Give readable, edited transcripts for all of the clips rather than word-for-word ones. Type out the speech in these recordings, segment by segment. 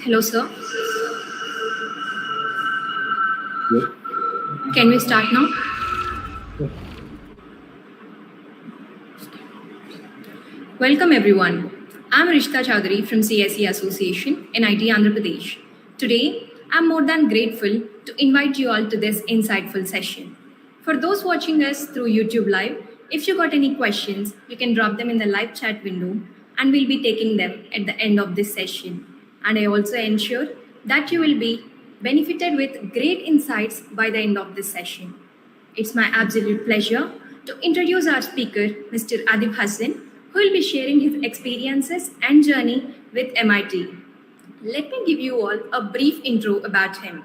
Hello, sir. Yes. Can we start now? Yes. Welcome, everyone. I'm Rishta Chaudhary from CSEA Association NIT Andhra Pradesh. Today, I'm more than grateful to invite you all to this insightful session. For those watching us through YouTube Live, if you got any questions, you can drop them in the live chat window and we'll be taking them at the end of this session. And I also ensure that you will be benefited with great insights by the end of this session. It's my absolute pleasure to introduce our speaker, Mr. Adib Hasan, who will be sharing his experiences and journey with MIT. Let me give you all a brief intro about him.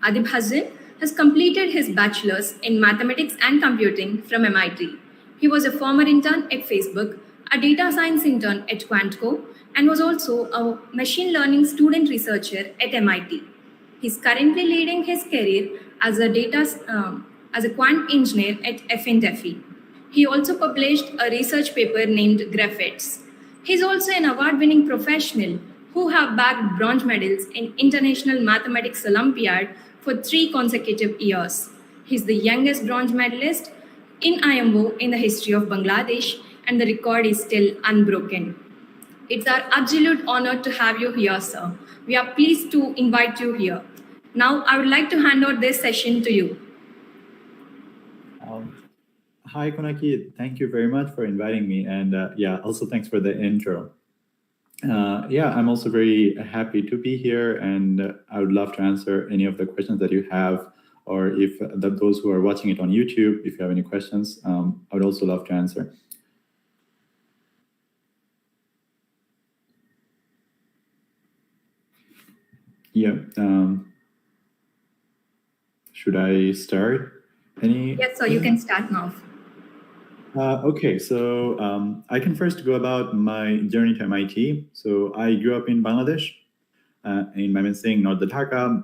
Adib Hasan has completed his bachelor's in mathematics and computing from MIT. He was a former intern at Facebook, a data science intern at Quantco, and was also a machine learning student researcher at MIT. He's currently leading his career as a quant engineer at F&FE. He also published a research paper named Graphets. He's also an award-winning professional who have bagged bronze medals in International Mathematics Olympiad for 3 consecutive years. He's the youngest bronze medalist in IMO in the history of Bangladesh, and the record is still unbroken. It's our absolute honor to have you here, sir. We are pleased to invite you here. Now, I would like to hand over this session to you. Hi, Konaki. Thank you very much for inviting me. And also thanks for the intro. I'm also very happy to be here, and I would love to answer any of the questions that you have, or if those who are watching it on YouTube, if you have any questions, I would also love to answer. Should I start? Yes, sir, you can start now. Okay, so I can first go about my journey to MIT. So I grew up in Bangladesh, in Mymensingh, North Dhaka.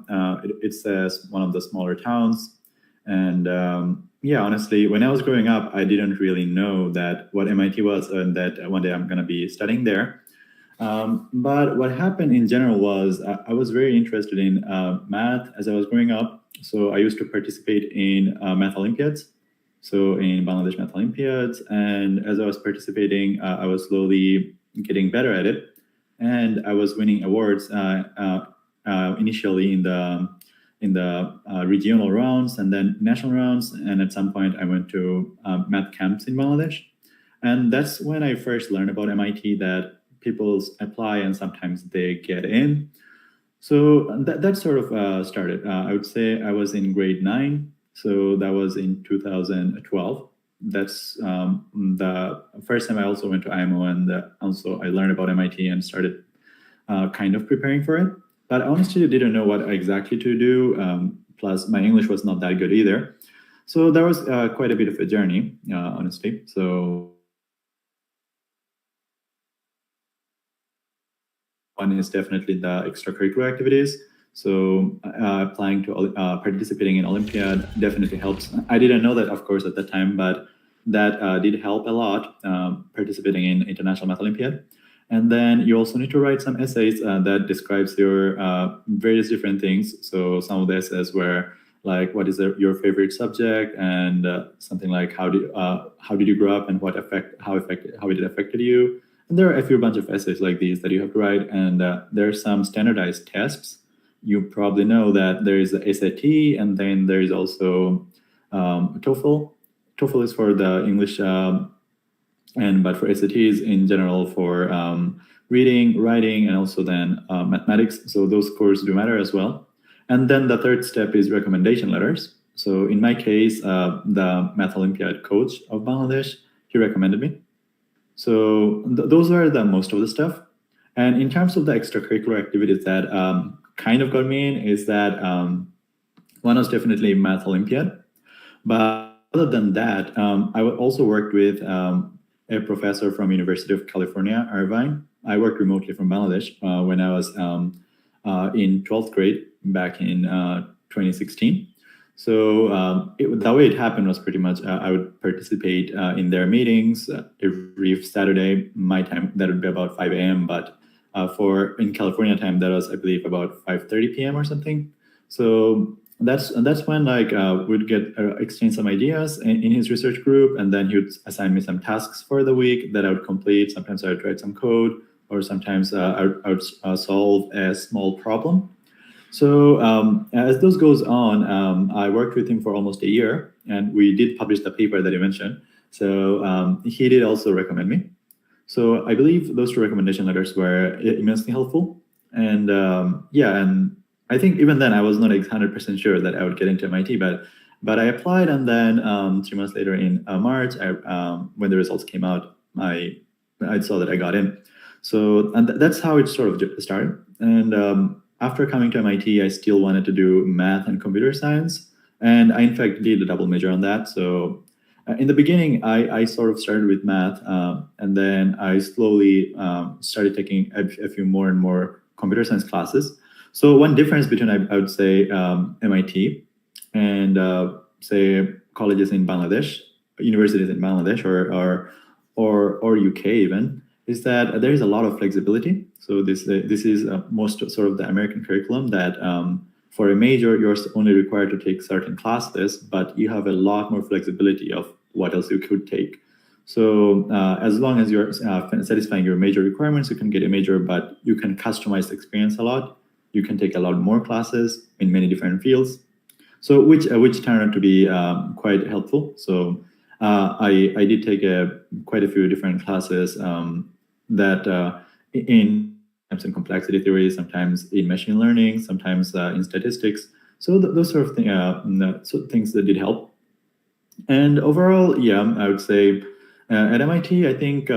It's one of the smaller towns. And honestly, when I was growing up, I didn't really know that what MIT was and that one day I'm going to be studying there. But what happened in general was I was very interested in math as I was growing up. So I used to participate in math Olympiads. So in Bangladesh Math Olympiads, and as I was participating, I was slowly getting better at it, and I was winning awards initially in the regional rounds, and then national rounds, and at some point I went to math camps in Bangladesh, and that's when I first learned about MIT, that people apply and sometimes they get in. So that sort of started. I would say I was in grade 9. So that was in 2012. That's the first time I also went to IMO, and also I learned about MIT and started kind of preparing for it. But honestly, I didn't know what exactly to do. Plus, my English was not that good either. So that was quite a bit of a journey, honestly. So one is definitely the extracurricular activities. So applying to participating in Olympiad definitely helps. I didn't know that, of course, at the time, but that did help a lot, participating in International Math Olympiad. And then you also need to write some essays that describes your various different things. So some of the essays were like, what is your favorite subject, and something like how did you grow up, and how it affected you. And there are a bunch of essays like these that you have to write, and there are some standardized tests. You probably know that there is the SAT, and then there is also TOEFL. TOEFL is for the English, but for SATs in general for reading, writing, and also then mathematics. So those scores do matter as well. And then the third step is recommendation letters. So in my case, the Math Olympiad coach of Bangladesh, he recommended me. So those are the most of the stuff. And in terms of the extracurricular activities that kind of got me in, is that one was definitely Math Olympiad. But other than that, I also worked with a professor from University of California, Irvine. I worked remotely from Bangladesh when I was in 12th grade back in 2016. So the way it happened was pretty much I would participate in their meetings every Saturday. My time, that would be about 5 a.m., but for in California time, that was, I believe, about 5:30 p.m. or something. So that's when like we'd get exchange some ideas in his research group, and then he would assign me some tasks for the week that I would complete. Sometimes I would write some code, or sometimes I would solve a small problem. So as those goes on, I worked with him for almost a year, and we did publish the paper that you mentioned. So he did also recommend me. So I believe those two recommendation letters were immensely helpful. And and I think even then I was not 100% sure that I would get into MIT, but I applied, and then 3 months later in March, when the results came out, I saw that I got in. So that's how it sort of started. And after coming to MIT, I still wanted to do math and computer science, and I in fact did a double major on that. So in the beginning, I sort of started with math, and then I slowly started taking a few more and more computer science classes. So one difference between, I would say, MIT and say colleges in Bangladesh, universities in Bangladesh, or UK even, is that there is a lot of flexibility. So this is most sort of the American curriculum that for a major, you're only required to take certain classes, but you have a lot more flexibility of what else you could take. So as long as you're satisfying your major requirements, you can get a major, but you can customize the experience a lot. You can take a lot more classes in many different fields. So which turned out to be quite helpful. So I did take quite a few different classes that in complexity theory, sometimes in machine learning, sometimes in statistics. So those sort of things that did help. And overall, yeah, I would say at MIT, I think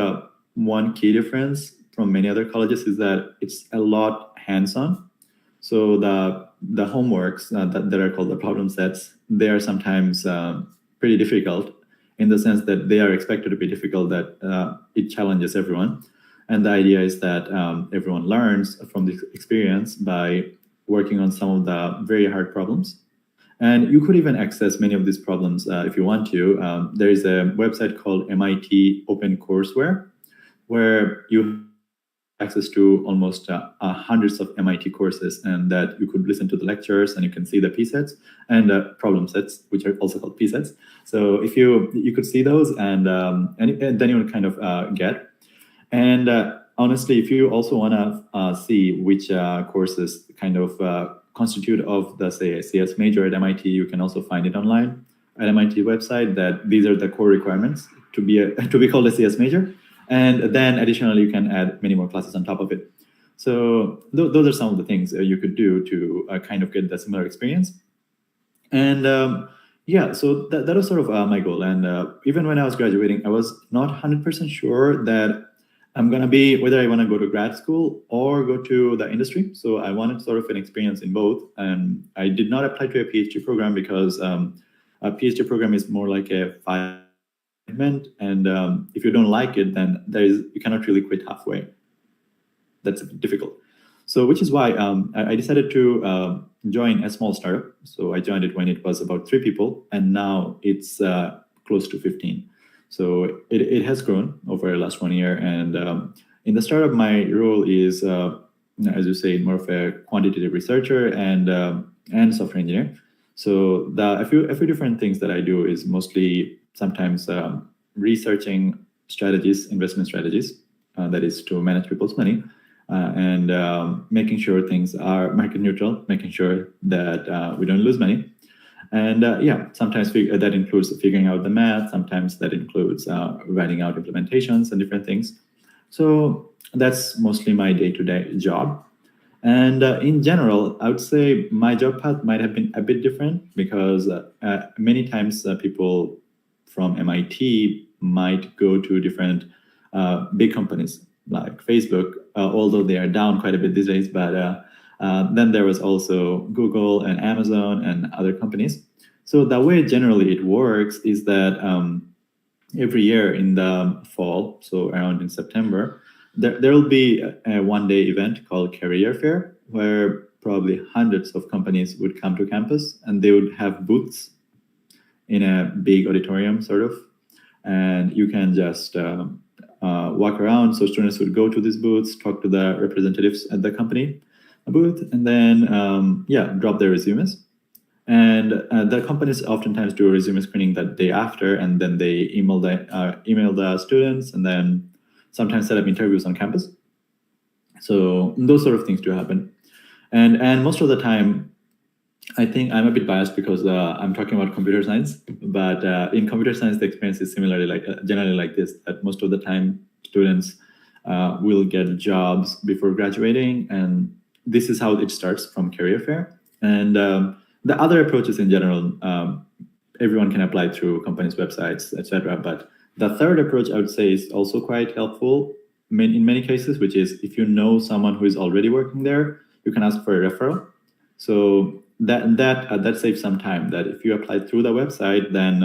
one key difference from many other colleges is that it's a lot hands-on. So the homeworks that are called the problem sets, they are sometimes pretty difficult in the sense that they are expected to be difficult, that it challenges everyone. And the idea is that everyone learns from this experience by working on some of the very hard problems. And you could even access many of these problems if you want to. There is a website called MIT Open Courseware, where you have access to almost hundreds of MIT courses, and that you could listen to the lectures, and you can see the P-sets and problem sets, which are also called P-sets. So if you could see those, and then you would kind of get. And honestly, if you also want to see which courses kind of constitute of the, say, a CS major at MIT, you can also find it online at MIT website, that these are the core requirements to be called a CS major. And then additionally, you can add many more classes on top of it. So those are some of the things you could do to kind of get the similar experience. And yeah, so that was sort of my goal. And even when I was graduating, I was not 100% sure that I'm going to be, whether I want to go to grad school or go to the industry. So I wanted sort of an experience in both. And I did not apply to a PhD program because a PhD program is more like a 5 and if you don't like it, then you cannot really quit halfway. That's difficult. So which is why I decided to join a small startup. So I joined it when it was about 3 people, and now it's close to 15. So it has grown over the last 1 year. And in the startup, my role is, as you say, more of a quantitative researcher and software engineer. So a few different things that I do is mostly sometimes researching strategies, investment strategies, that is to manage people's money, and making sure things are market neutral, making sure that we don't lose money. And sometimes that includes figuring out the math. Sometimes that includes writing out implementations and different things. So that's mostly my day-to-day job. And in general, I would say my job path might have been a bit different, because many times people from MIT might go to different big companies like Facebook, although they are down quite a bit these days. But then there was also Google and Amazon and other companies. So the way generally it works is that every year in the fall, so around in September, there will be a one-day event called Career Fair, where probably hundreds of companies would come to campus, and they would have booths in a big auditorium, sort of, and you can just walk around. So students would go to these booths, talk to the representatives at the company booth, and then drop their resumes. And the companies oftentimes do a resume screening that day after, and then they email the students, and then sometimes set up interviews on campus. So those sort of things do happen. And most of the time, I think I'm a bit biased because I'm talking about computer science, but in computer science, the experience is similarly generally like this, that most of the time students will get jobs before graduating, and this is how it starts from career fair. And the other approaches in general, everyone can apply through companies' websites, etc. But the third approach, I would say, is also quite helpful in many cases, which is if you know someone who is already working there, you can ask for a referral. So that saves some time. That if you apply through the website, then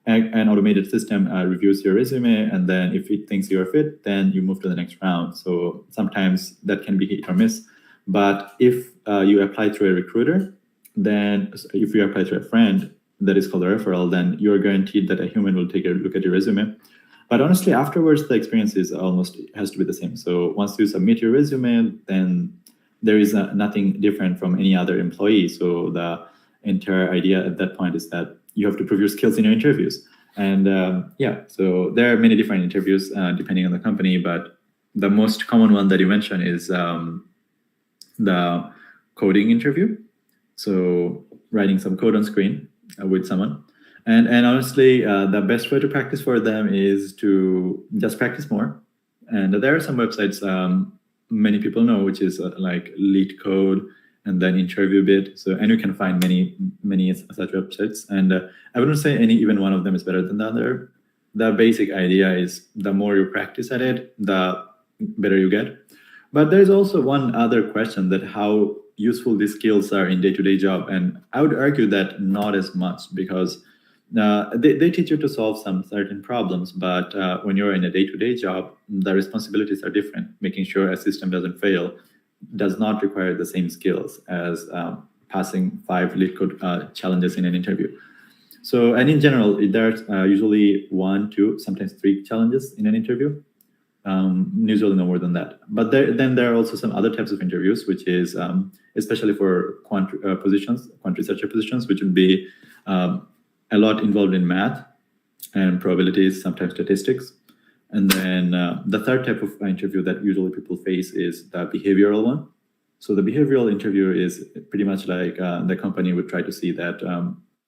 an automated system reviews your resume, and then if it thinks you're fit, then you move to the next round. So sometimes that can be hit or miss. But if you apply through a recruiter, then if you apply to a friend, that is called a referral, then you're guaranteed that a human will take a look at your resume. But honestly, afterwards, the experience is almost has to be the same. So once you submit your resume, then there is nothing different from any other employee. So the entire idea at that point is that you have to prove your skills in your interviews. And so there are many different interviews depending on the company, but the most common one that you mentioned is the coding interview. So writing some code on screen with someone. And honestly, the best way to practice for them is to just practice more. And there are some websites many people know, which is like Lead Code and then Interview Bit. So, and you can find many such websites. And I wouldn't say even one of them is better than the other. The basic idea is the more you practice at it, the better you get. But there's also one other question, that how useful these skills are in day-to-day job. And I would argue that not as much, because they teach you to solve some certain problems, but when you're in a day-to-day job, the responsibilities are different. Making sure a system doesn't fail does not require the same skills as passing 5 lead code challenges in an interview. So, and in general, there's usually 1, 2, sometimes 3 challenges in an interview. Usually no more than that. But then there are also some other types of interviews, which is especially for quant researcher positions, which would be a lot involved in math and probabilities, sometimes statistics. And then the third type of interview that usually people face is the behavioral one. So the behavioral interview is pretty much like the company would try to see that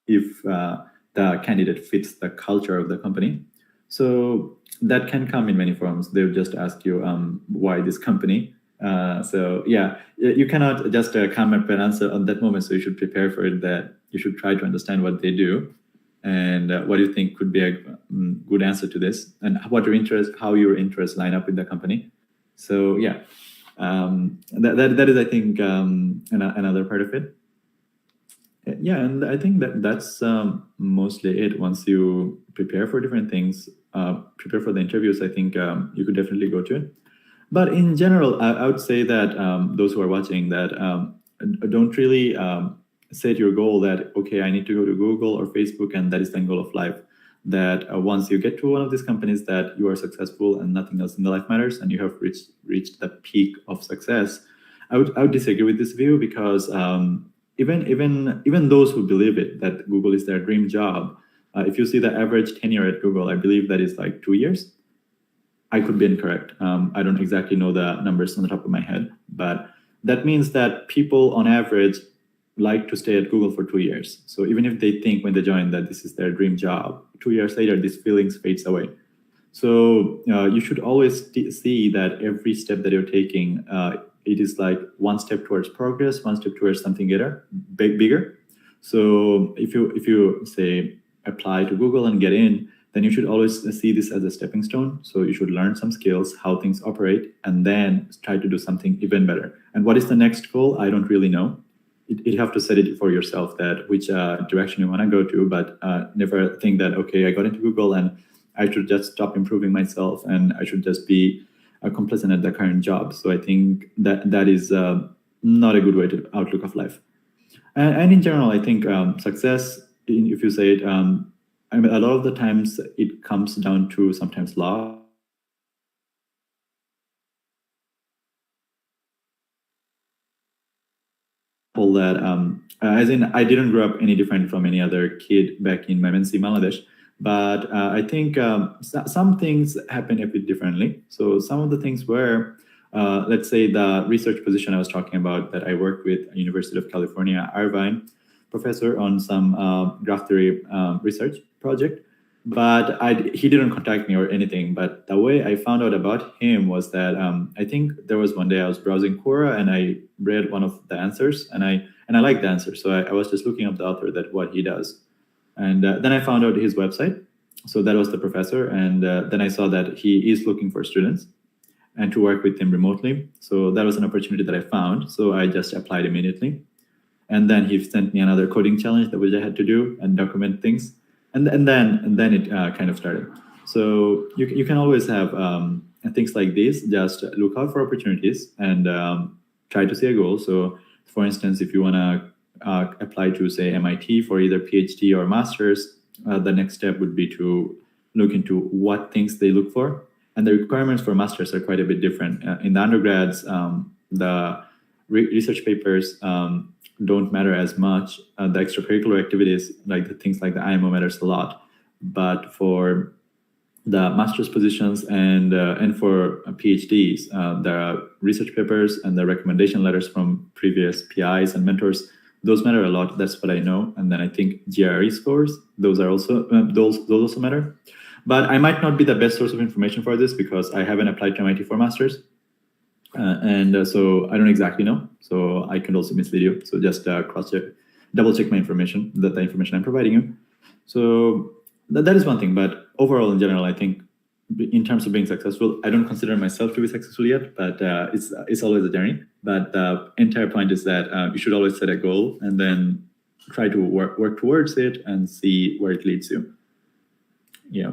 if the candidate fits the culture of the company. So that can come in many forms. They would just ask you why this company. You cannot just come up with an answer on that moment. So you should prepare for it, that you should try to understand what they do and what you think could be a good answer to this, and how your interests line up with the company. So that is, I think, another part of it. Yeah, and I think that's mostly it. Once you prepare for different things, prepare for the interviews, I think you could definitely go to it. But in general, I would say that those who are watching, that don't really set your goal that, okay, I need to go to Google or Facebook and that is the goal of life. That once you get to one of these companies, that you are successful and nothing else in the life matters, and you have reached the peak of success. I would disagree with this view, because even those who believe it, that Google is their dream job, if you see the average tenure at Google, I believe that is like 2 years. I could be incorrect. I don't exactly know the numbers on the top of my head, but that means that people on average like to stay at Google for 2 years. So even if they think when they join that this is their dream job, 2 years later, these feelings fades away. So you should always see that every step that you're taking, it is like one step towards progress, one step towards something bigger. So if you say apply to Google and get in, then you should always see this as a stepping stone. So you should learn some skills, how things operate, and then try to do something even better. And what is the next goal? I don't really know. You have to set it for yourself, that which direction you want to go to, but never think that, okay, I got into Google and I should just stop improving myself and I should just be complacent at the current job. So I think that is not a good way to outlook of life. And in general, I think success, if you say it, a lot of the times it comes down to sometimes luck, all that. As in, I didn't grow up any different from any other kid back in Mymensingh, Bangladesh. But I think some things happen a bit differently. So some of the things were, let's say, the research position I was talking about that I worked with University of California, Irvine professor on some graph theory research project. But he didn't contact me or anything. But the way I found out about him was that I think there was one day I was browsing Quora and I read one of the answers and I liked the answer. So I was just looking up the author, that what he does. And then I found out his website. So that was the professor. And then I saw that he is looking for students and to work with him remotely. So that was an opportunity that I found. So I just applied immediately. And then he sent me another coding challenge that which I had to do and document things. And then it kind of started. So you can always have things like this. Just look out for opportunities and try to see a goal. So for instance, if you want to apply to, say, MIT for either PhD or master's, the next step would be to look into what things they look for. And the requirements for masters are quite a bit different. In the undergrads, the research papers don't matter as much. The extracurricular activities, like the things like the IMO, matters a lot. But for the master's positions and for PhDs, the research papers and the recommendation letters from previous PIs and mentors, those matter a lot. That's what I know. And then I think GRE scores, those are also those also matter. But I might not be the best source of information for this because I haven't applied to MIT for masters. So I don't exactly know. So I can also mislead you. So just cross-check, double-check my information, the information I'm providing you. So that is one thing. But overall, in general, I think in terms of being successful, I don't consider myself to be successful yet, but it's always a journey. But the entire point is that you should always set a goal and then try to work towards it and see where it leads you. Yeah.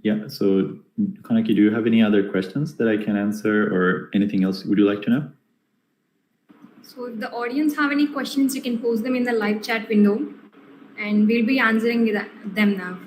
Yeah, so Kanaki, do you have any other questions that I can answer or anything else would you like to know? So if the audience have any questions, you can post them in the live chat window and we'll be answering them now.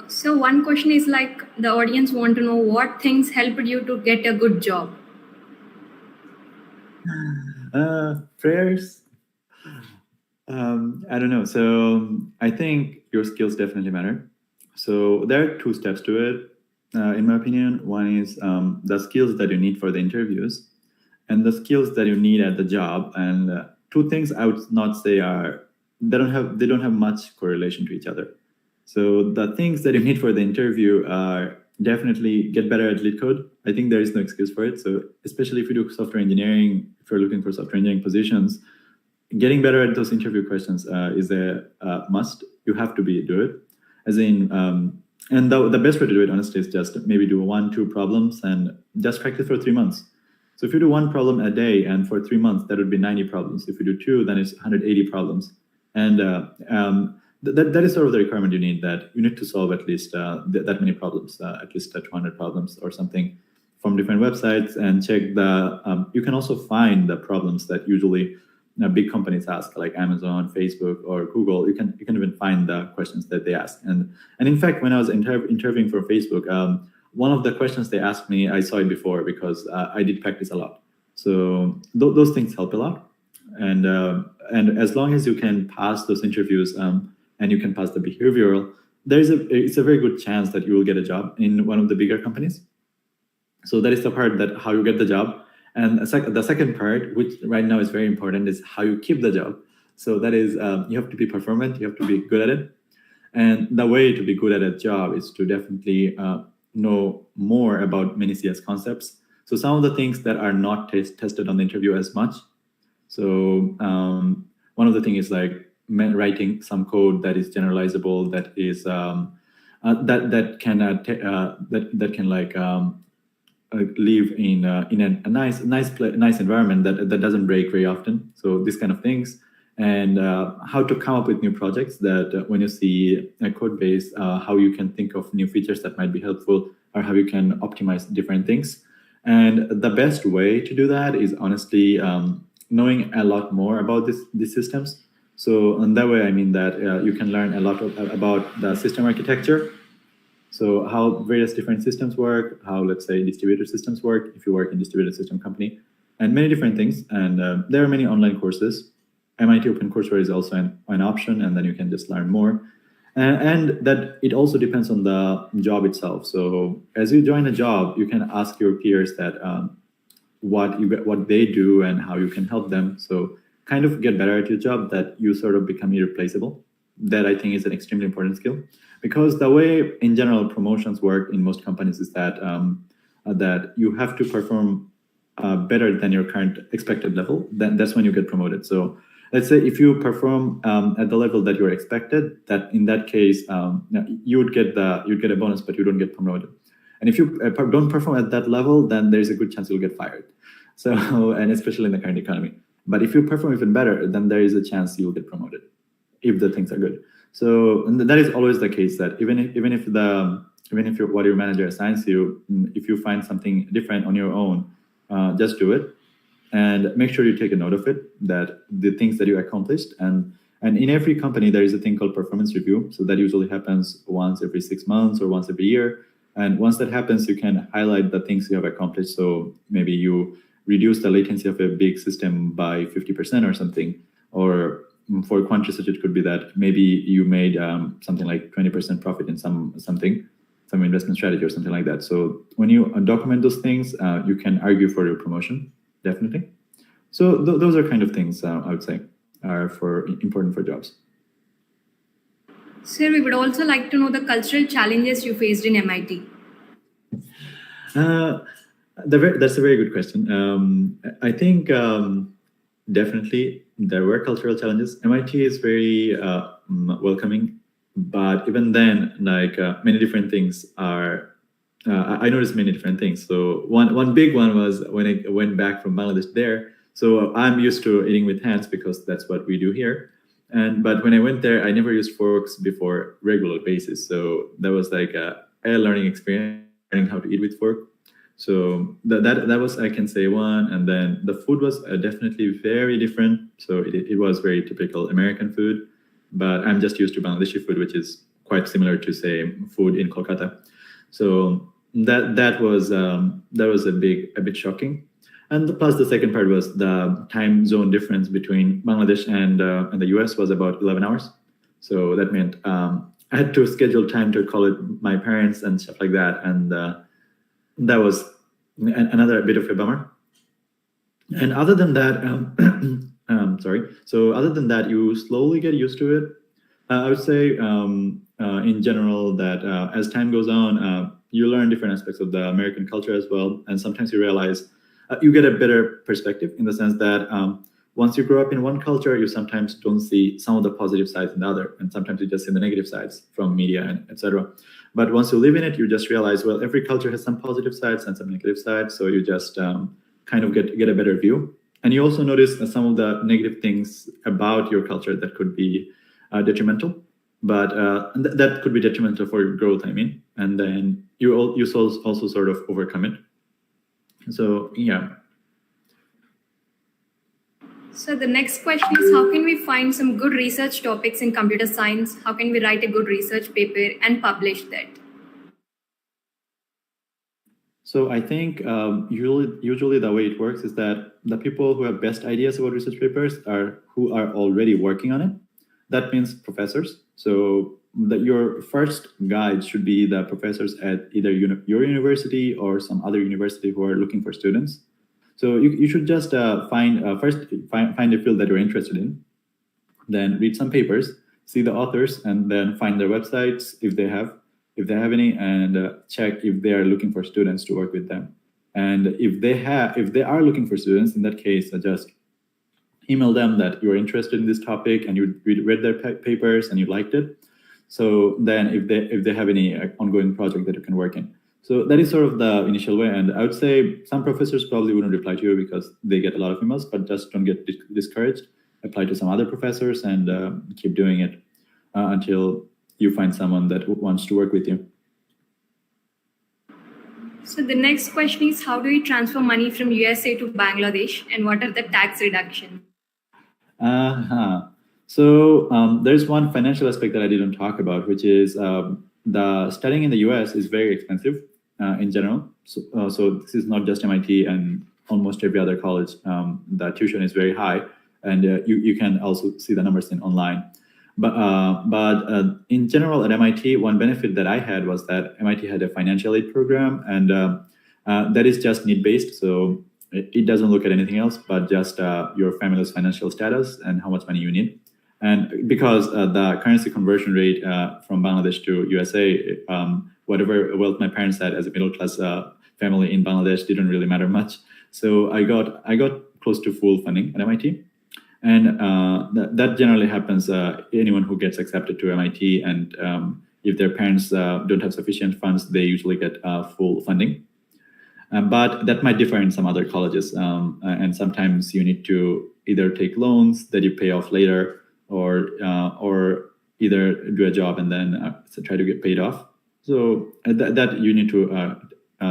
So one question is like the audience want to know what things helped you to get a good job. Prayers. I don't know. So I think your skills definitely matter. So there are two steps to it, in my opinion. One is the skills that you need for the interviews, and the skills that you need at the job. And two things I would not say are they don't have much correlation to each other. So the things that you need for the interview are definitely get better at lead code. I think there is no excuse for it. So especially if you do software engineering, if you're looking for software engineering positions, getting better at those interview questions is a must. You have to do it. As in, and the best way to do it, honestly, is just maybe do 1-2 problems and just practice for 3 months. So if you do one problem a day and for 3 months, that would be 90 problems. If you do two, then it's 180 problems. And that is sort of the requirement you need, that you need to solve at least that many problems, at least 200 problems or something from different websites, and check you can also find the problems that usually big companies ask, like Amazon, Facebook, or Google. You can even find the questions that they ask. And in fact, when I was interviewing for Facebook, one of the questions they asked me, I saw it before because I did practice a lot. So those things help a lot. And as long as you can pass those interviews and you can pass the behavioral, it's a very good chance that you will get a job in one of the bigger companies. So that is the part that how you get the job. And the second part, which right now is very important, is how you keep the job. So that is, you have to be performant, you have to be good at it. And the way to be good at a job is to definitely know more about many CS concepts. So some of the things that are not tested on the interview as much. So one of the things is like writing some code that is generalizable, that is that can like live in a nice environment that doesn't break very often. So these kind of things, and how to come up with new projects that when you see a code base, how you can think of new features that might be helpful, or how you can optimize different things. And the best way to do that is honestly knowing a lot more about these systems. So in that way, I mean that you can learn a lot about the system architecture. So how various different systems work, how, let's say, distributed systems work, if you work in distributed system company, and many different things. And there are many online courses. MIT OpenCourseware is also an option, and then you can just learn more. And that it also depends on the job itself. So as you join a job, you can ask your peers that what they do and how you can help them. So kind of get better at your job, that you sort of become irreplaceable. That I think is an extremely important skill, because the way in general promotions work in most companies is that that you have to perform better than your current expected level. Then that's when you get promoted. So let's say if you perform at the level that you're expected, that in that case you'd get a bonus, but you don't get promoted. And if you don't perform at that level, then there's a good chance you'll get fired. So, and especially in the current economy. But if you perform even better, then there is a chance you'll get promoted if the things are good. So that is always the case, that even if what your manager assigns you, if you find something different on your own, just do it, and make sure you take a note of it, that the things that you accomplished. And in every company there is a thing called performance review. So that usually happens once every 6 months or once every year. And once that happens, you can highlight the things you have accomplished. So maybe you reduce the latency of a big system by 50% or something, or for quant research, it could be that maybe you made something like 20% profit in some investment strategy or something like that. So when you document those things, you can argue for your promotion, definitely. So those are kind of things I would say are important for jobs. Sir, we would also like to know the cultural challenges you faced in MIT. That's a very good question. I think definitely there were cultural challenges. MIT is very welcoming, but even then, like many different things are. I noticed many different things. So one big one was when I went back from Bangladesh there. So I'm used to eating with hands because that's what we do here. But when I went there, I never used forks before regular basis. So that was like a learning experience, learning how to eat with fork. So that was, I can say, one. And then the food was definitely very different. So it was very typical American food, but I'm just used to Bangladeshi food, which is quite similar to, say, food in Kolkata. So that was a bit shocking. And plus the second part was the time zone difference between Bangladesh and the US was about 11 hours. So that meant I had to schedule time to call my parents and stuff like that. And that was another bit of a bummer. And other than that, sorry. So other than that, you slowly get used to it. I would say in general that as time goes on, you learn different aspects of the American culture as well. And sometimes you realize you get a better perspective in the sense that once you grow up in one culture, you sometimes don't see some of the positive sides in the other. And sometimes you just see the negative sides from media and etc. But once you live in it, you just realize, well, every culture has some positive sides and some negative sides. So you just kind of get a better view. And you also notice some of the negative things about your culture that could be detrimental. But that could be detrimental for your growth, I mean. And then you also sort of overcome it. So, yeah. So the next question is, how can we find some good research topics in computer science? How can we write a good research paper and publish that? So I think usually the way it works is that the people who have best ideas about research papers are who are already working on it. That means professors. So your first guide should be the professors at either your university or some other university who are looking for students. So you should just find a field that you're interested in, then read some papers, see the authors, and then find their websites if they have any, and check if they are looking for students to work with them. And if they are looking for students, in that case, just email them that you're interested in this topic and you read their papers and you liked it. So then if they have any ongoing project that you can work in. So that is sort of the initial way. And I would say some professors probably wouldn't reply to you because they get a lot of emails, but just don't get discouraged. Apply to some other professors and keep doing it until you find someone that wants to work with you. So the next question is, how do you transfer money from USA to Bangladesh, and what are the tax reductions? So there's one financial aspect that I didn't talk about, which is the studying in the US is very expensive in general. So this is not just MIT and almost every other college. The tuition is very high, and you can also see the numbers online. But in general at MIT, one benefit that I had was that MIT had a financial aid program, and that is just need-based. So it doesn't look at anything else but just your family's financial status and how much money you need. And because the currency conversion rate from Bangladesh to USA, whatever wealth my parents had as a middle-class family in Bangladesh didn't really matter much. So I got close to full funding at MIT. And that generally happens anyone who gets accepted to MIT, and if their parents don't have sufficient funds, they usually get full funding. But that might differ in some other colleges, and sometimes you need to either take loans that you pay off later, or either do a job and then try to get paid off. So that you need to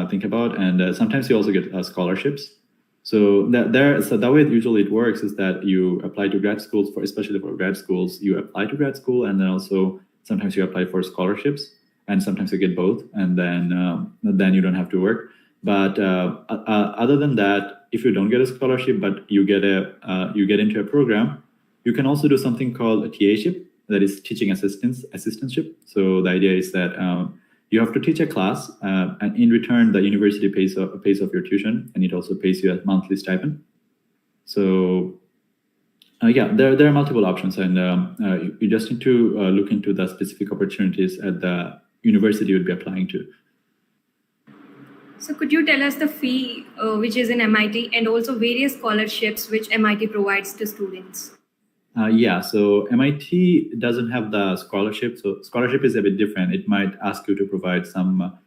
think about, and sometimes you also get scholarships. So that way usually it works is that you apply to grad schools, especially for grad schools, you apply to grad school, and then also sometimes you apply for scholarships, and sometimes you get both, and then you don't have to work. But other than that, if you don't get a scholarship but you get into a program, you can also do something called a TA-ship, that is teaching assistantship. So the idea is that you have to teach a class, and in return, the university pays off your tuition, and it also pays you a monthly stipend. So there are multiple options, and you just need to look into the specific opportunities at the university you would be applying to. So could you tell us the fee which is in MIT, and also various scholarships which MIT provides to students? So MIT doesn't have the scholarship. So scholarship is a bit different. It might ask you to provide some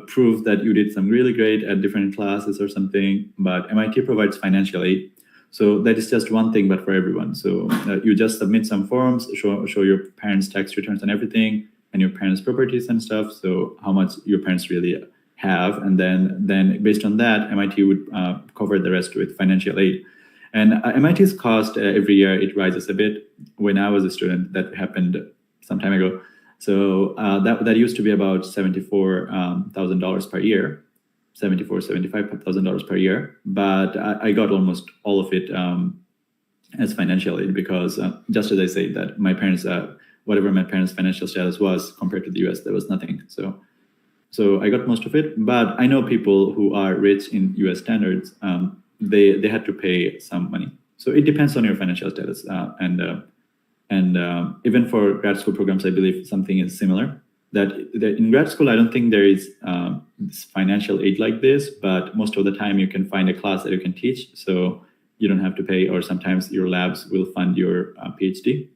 proof that you did some really great at different classes or something, but MIT provides financial aid. So that is just one thing, but for everyone. So you just submit some forms, show your parents' tax returns and everything, and your parents' properties and stuff. So how much your parents really have, and then based on that, MIT would cover the rest with financial aid. And MIT's cost every year, it rises a bit. When I was a student, that happened some time ago. So that used to be about $74,000 per year, $75,000 per year. But I got almost all of it as financial aid because just as I say that my parents, whatever my parents' financial status was compared to the US, there was nothing. So I got most of it. But I know people who are rich in US standards, they had to pay some money. So it depends on your financial status. And even for grad school programs, I believe something is similar. That in grad school, I don't think there is this financial aid like this, but most of the time you can find a class that you can teach. So you don't have to pay, or sometimes your labs will fund your PhD.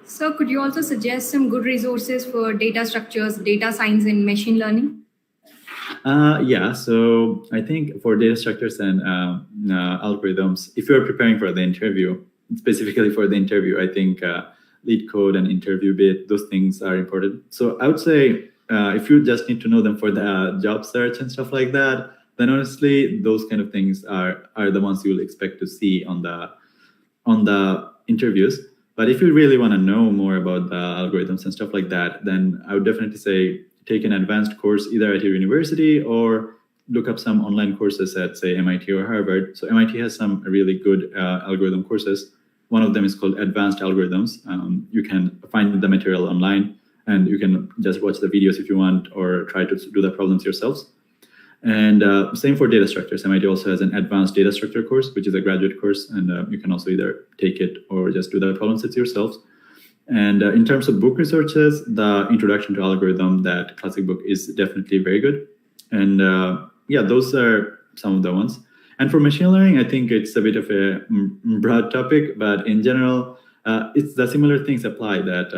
So could you also suggest some good resources for data structures, data science, and machine learning? So I think for data structures and algorithms, if you're preparing for the interview, specifically for the interview, I think lead code and interview bit, those things are important. So I would say if you just need to know them for the job search and stuff like that, then honestly, those kind of things are the ones you'll expect to see on the interviews. But if you really want to know more about the algorithms and stuff like that, then I would definitely say take an advanced course either at your university or look up some online courses at, say, MIT or Harvard. So MIT has some really good algorithm courses. one of them is called Advanced Algorithms. You can find the material online, and you can just watch the videos if you want, or try to do the problems yourselves. And same for data structures. MIT also has an advanced data structure course, which is a graduate course, and you can also either take it or just do the problem sets yourselves. And in terms of book researches, the Introduction to Algorithm, that classic book, is definitely very good. And yeah, those are some of the ones. And for machine learning, I think it's a bit of a broad topic, but in general, it's the similar things apply, that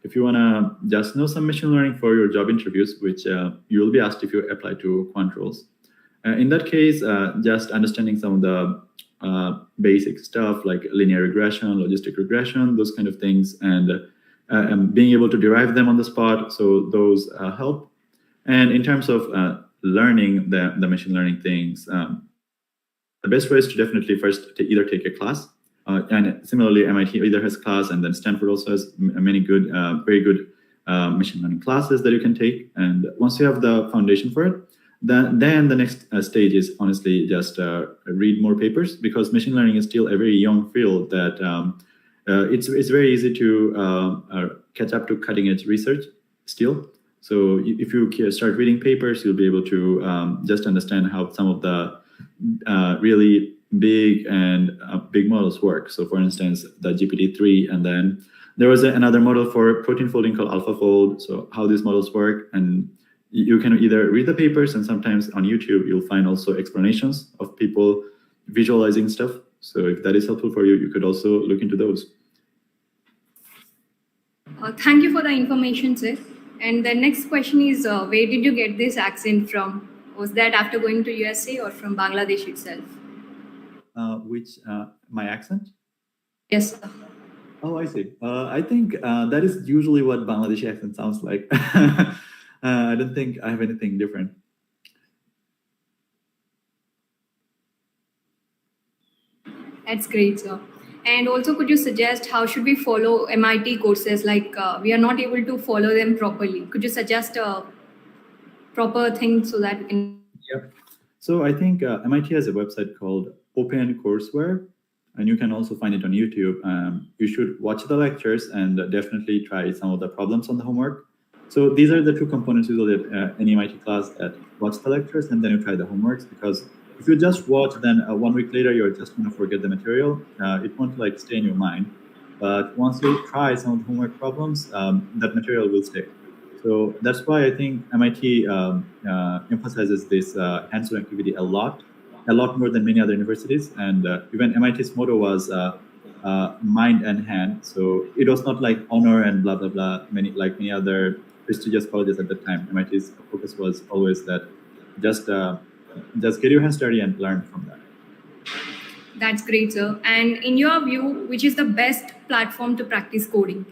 if you want to just know some machine learning for your job interviews, which you will be asked if you apply to quant roles. In that case, just understanding some of the basic stuff like linear regression, logistic regression, those kind of things, and being able to derive them on the spot. So those help. And in terms of learning the machine learning things, the best way is to definitely first to either take a class. And similarly, MIT either has class, and then Stanford also has many good, very good machine learning classes that you can take. And once you have the foundation for it, then the next stage is honestly just read more papers, because machine learning is still a very young field that it's very easy to catch up to cutting edge research still. So if you start reading papers, you'll be able to just understand how some of the really big and big models work. So for instance, the GPT-3, and then there was another model for protein folding called AlphaFold. So how these models work, and you can either read the papers, and sometimes on YouTube, you'll find also explanations of people visualizing stuff. So if that is helpful for you, you could also look into those. Thank you for the information, sir. And the next question is, where did you get this accent from? Was that after going to USA or from Bangladesh itself? My accent? Yes, sir. Oh, I see. I think that is usually what Bangladeshi accent sounds like. I don't think I have anything different. That's great, sir. And also, could you suggest how should we follow MIT courses? Like we are not able to follow them properly. Could you suggest a proper thing so that we can? Yep. So I think MIT has a website called Open Courseware, and you can also find it on YouTube. You should watch the lectures and definitely try some of the problems on the homework. So these are the two components usually at any MIT class: that watch the lectures and then you try the homeworks. Because if you just watch, then 1 week later you're just going to forget the material. It won't like stay in your mind. But once you try some of the homework problems, that material will stay. So that's why I think MIT emphasizes this hands-on activity a lot more than many other universities. And even MIT's motto was mind and hand. So it was not like honor and blah, blah, blah, many other prestigious colleges at the time. MIT's focus was always that just get your hands dirty and learn from that. That's great, sir. And in your view, which is the best platform to practice coding?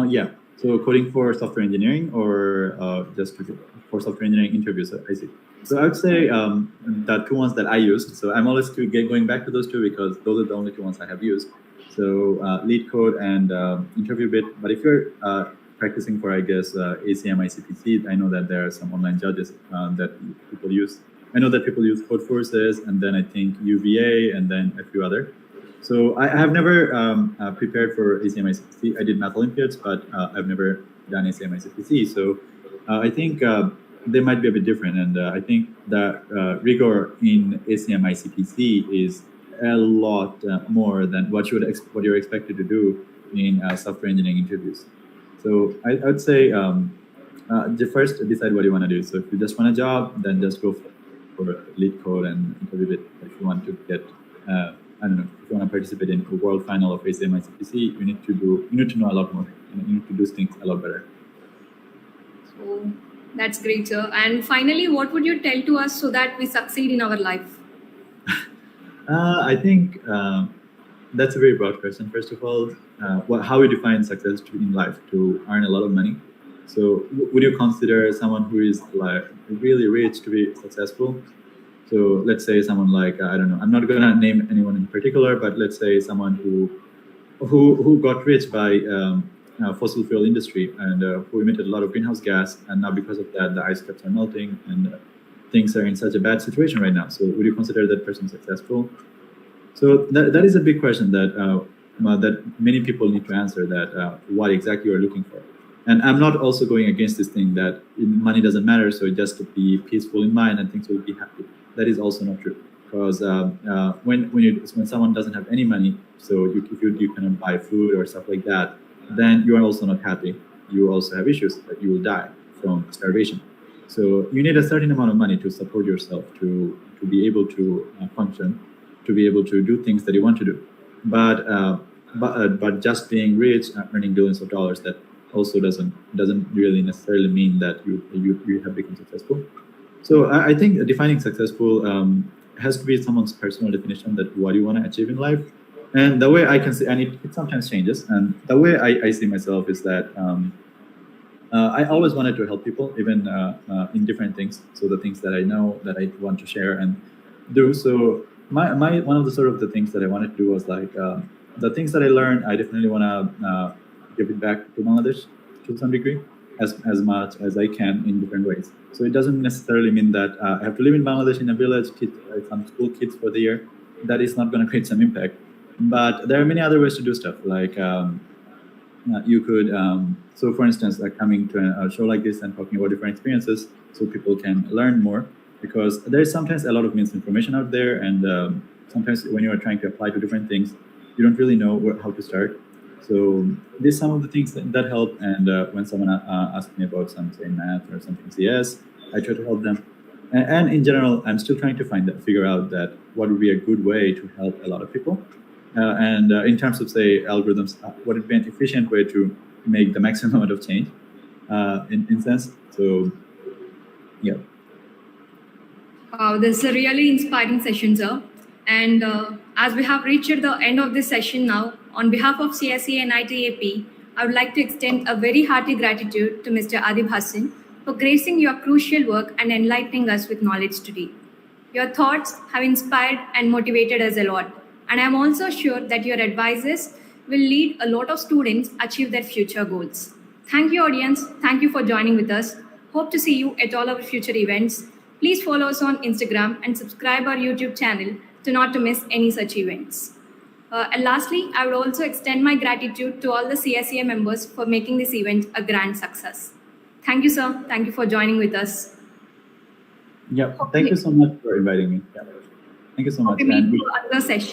Yeah. So coding for software engineering, or just for software engineering interviews, I see. So I would say the two ones that I used. So I'm always going back to those two because those are the only two ones I have used. So LeetCode and InterviewBit. But if you're practicing for, I guess, ACM ICPC, I know that there are some online judges that people use. I know that people use Codeforces, and then I think UVA, and then a few other. So I have never prepared for ACM ICPC. I did Math Olympiads, but I've never done ACM ICPC. So I think they might be a bit different. And I think the rigor in ACM ICPC is a lot more than what you're expected to do in software engineering interviews. So I would say first decide what you want to do. So if you just want a job, then just go for LeetCode and InterviewBit. If you want to get I don't know, if you want to participate in a world final of ACM ICPC, you need to know a lot more. You need to do things a lot better. So that's great, sir. And finally, what would you tell to us so that we succeed in our life? I think that's a very broad question. First of all, how we define success in life to earn a lot of money. So would you consider someone who is like really rich to be successful? So let's say someone like, I don't know, I'm not going to name anyone in particular, but let's say someone who got rich by fossil fuel industry and who emitted a lot of greenhouse gas. And now because of that, the ice caps are melting and things are in such a bad situation right now. So would you consider that person successful? So that is a big question that many people need to answer, that what exactly you're looking for. And I'm not also going against this thing that money doesn't matter, so just to be peaceful in mind and things will be happy. That is also not true, because when someone doesn't have any money, so if you cannot buy food or stuff like that, then you are also not happy. You also have issues that you will die from starvation. So you need a certain amount of money to support yourself, to be able to function, to be able to do things that you want to do. But just being rich, earning billions of dollars, that also doesn't really necessarily mean that you have become successful. So I think defining successful has to be someone's personal definition, that what you want to achieve in life. And the way I can see, and it sometimes changes. And the way I see myself is that I always wanted to help people, even in different things. So the things that I know that I want to share and do. So my one of the sort of the things that I wanted to do was like the things that I learned. I definitely want to give it back to Bangladesh to some degree, as much as I can in different ways. So it doesn't necessarily mean that I have to live in Bangladesh in a village, teach some school kids for the year. That is not going to create some impact. But there are many other ways to do stuff, like you could, so for instance, like coming to a show like this and talking about different experiences so people can learn more, because there's sometimes a lot of misinformation out there, and sometimes when you're trying to apply to different things, you don't really know how to start. So these some of the things that help, and when someone asks me about something math or something CS, I try to help them. And in general, I'm still trying to figure out that what would be a good way to help a lot of people. And in terms of, say, algorithms, what would be an efficient way to make the maximum amount of change in sense. So, yeah. This is a really inspiring session, sir. And as we have reached the end of this session now, on behalf of CSEA NIT AP, I would like to extend a very hearty gratitude to Mr. Adib Hasan for gracing your crucial work and enlightening us with knowledge today. Your thoughts have inspired and motivated us a lot, and I am also sure that your advices will lead a lot of students achieve their future goals. Thank you, audience. Thank you for joining with us. Hope to see you at all our future events. Please follow us on Instagram and subscribe our YouTube channel to not to miss any such events. And lastly, I would also extend my gratitude to all the CSEA members for making this event a grand success. Thank you, sir. Thank you for joining with us. Yeah. Thank you so much for inviting me. Yeah. Thank you so much. Hope we meet for another session.